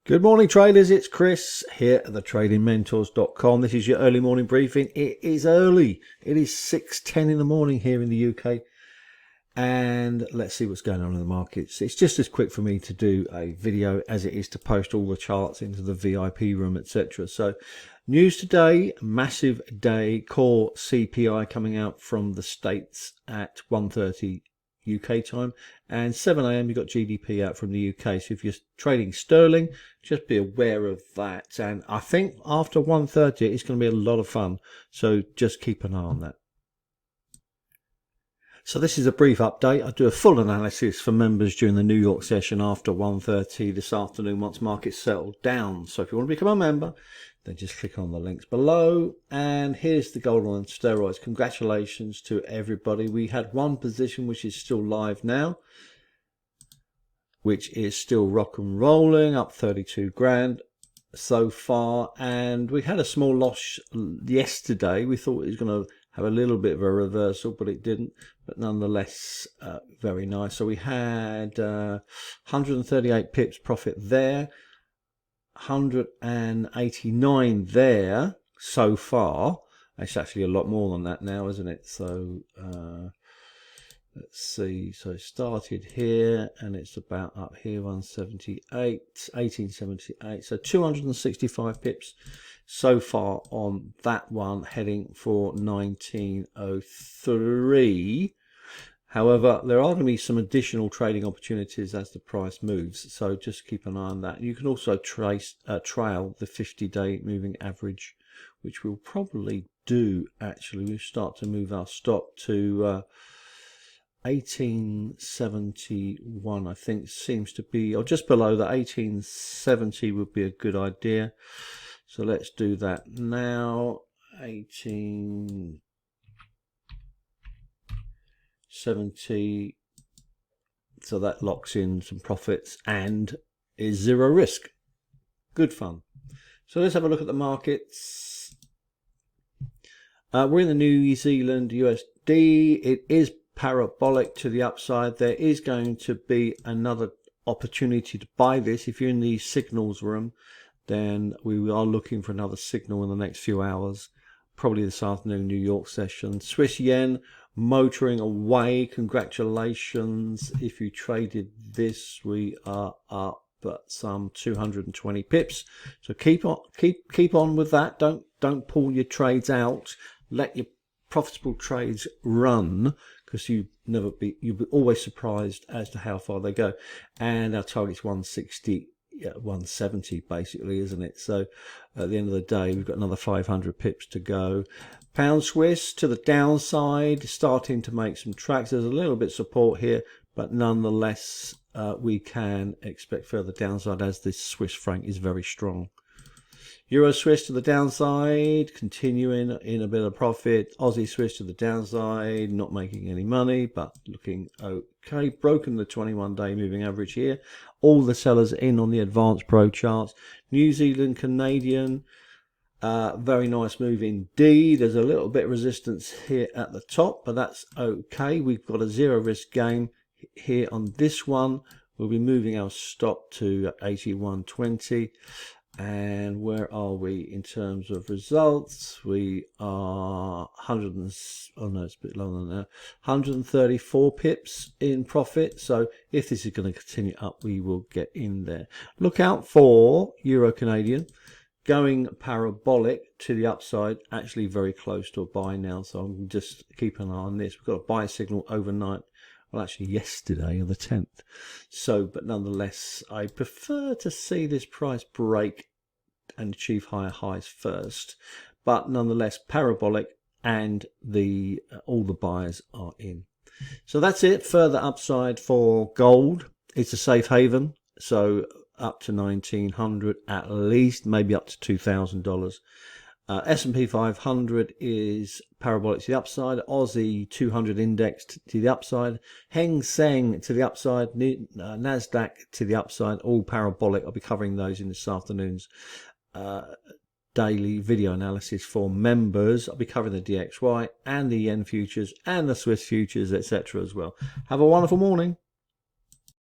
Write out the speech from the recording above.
Good morning, traders. It's Chris here at thetradingmentors.com. This is your early morning briefing. It is early. It is 6:10 in the morning here in the UK. And let's see what's going on in the markets. It's just as quick for me to do a video as it is to post all the charts into the VIP room, etc. So news today, massive day. Core CPI coming out from the States at 1:30 UK time, and 7 a.m. you've got GDP out from the UK. So if you're trading sterling, just be aware of that. And I think after 1:30 it's going to be a lot of fun, so just keep an eye on that. So this is a brief update. I do a full analysis for members during the New York session after 1:30 this afternoon once markets settle down. So if you want to become a member, then just click on the links below. And here's the gold on steroids. Congratulations to everybody. We had one position which is still live now, which is still rock and rolling, up 32 grand so far. And we had a small loss yesterday. We thought it was going to have a little bit of a reversal, but it didn't. But nonetheless, very nice. So we had 138 pips profit there, 189 there so far. It's actually a lot more than that now, isn't it? So let's see. So it started here and it's about up here, 1878. So 265 pips so far on that one, heading for 1903. However, there are going to be some additional trading opportunities as the price moves, so just keep an eye on that. You can also trail the 50-day moving average, which we'll probably do actually. We'll start to move our stop to 1871, I think seems to be, or just below that. 1870 would be a good idea. So let's do that now. 1870. So that locks in some profits and is zero risk. Good fun. So let's have a look at the markets. We're in the New Zealand USD. It is parabolic to the upside. There is going to be another opportunity to buy this. If you're in the signals room, then we are looking for another signal in the next few hours, probably this afternoon New York session. Swiss yen motoring away. Congratulations if you traded this. We are up at some 220 pips. So keep on with that. Don't pull your trades out. Let your profitable trades run, because you'll be always surprised as to how far they go. And our target's 160. 170 basically, isn't it? So at the end of the day, we've got another 500 pips to go. Pound Swiss to the downside, starting to make some tracks. There's a little bit of support here, but nonetheless, we can expect further downside as this Swiss franc is very strong. Euro Swiss to the downside, continuing in a bit of profit. Aussie Swiss to the downside, not making any money, but looking okay. Broken the 21-day moving average here. All the sellers in on the advanced pro charts. New Zealand Canadian, very nice move indeed. There's a little bit of resistance here at the top, but that's okay. We've got a zero risk game here on this one. We'll be moving our stop to 81.20. And where are we in terms of results? We are 134 pips in profit. So if this is going to continue up, we will get in there. Look out for Euro Canadian going parabolic to the upside, actually very close to a buy now. So I'm just keep an eye on this. We've got a buy signal overnight. Well, actually yesterday, on the 10th. So, but nonetheless, I prefer to see this price break and achieve higher highs first. But nonetheless, parabolic, and all the buyers are in. So that's it. Further upside for gold. It's a safe haven. So up to 1900 at least, maybe up to $2,000. S&P 500 is parabolic to the upside. Aussie 200 index to the upside. Hang Seng to the upside. Nasdaq to the upside. All parabolic. I'll be covering those in this afternoon's daily video analysis for members. I'll be covering the DXY and the yen futures and the Swiss futures, etc. as well. Have a wonderful morning.